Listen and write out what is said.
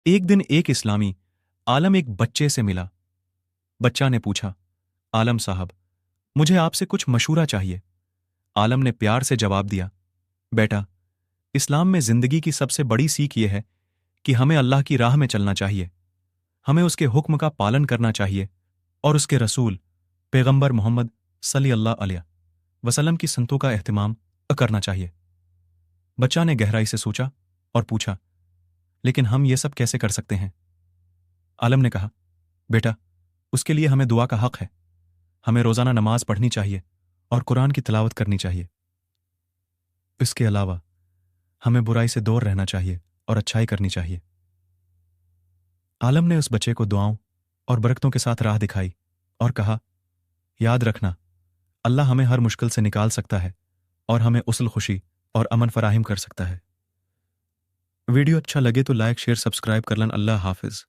एक दिन एक इस्लामी आलम एक बच्चे से मिला। बच्चा ने पूछा, आलम साहब, मुझे आपसे कुछ मशूरा चाहिए। आलम ने प्यार से जवाब दिया, बेटा, इस्लाम में जिंदगी की सबसे बड़ी सीख यह है कि हमें अल्लाह की राह में चलना चाहिए। हमें उसके हुक्म का पालन करना चाहिए और उसके रसूल पैगंबर मोहम्मद सल्लल्लाहु अलैहि वसल्लम की संतों का एहतमाम करना चाहिए। बच्चा ने गहराई से सोचा और पूछा, लेकिन हम ये सब कैसे कर सकते हैं? आलम ने कहा, बेटा, उसके लिए हमें दुआ का हक है। हमें रोजाना नमाज पढ़नी चाहिए और कुरान की तिलावत करनी चाहिए। इसके अलावा हमें बुराई से दूर रहना चाहिए और अच्छाई करनी चाहिए। आलम ने उस बच्चे को दुआओं और बरकतों के साथ राह दिखाई और कहा, याद रखना, अल्लाह हमें हर मुश्किल से निकाल सकता है और हमें उसल खुशी और अमन फराहिम कर सकता है। वीडियो अच्छा लगे तो लाइक शेयर सब्सक्राइब कर लन। अल्लाह हाफिज।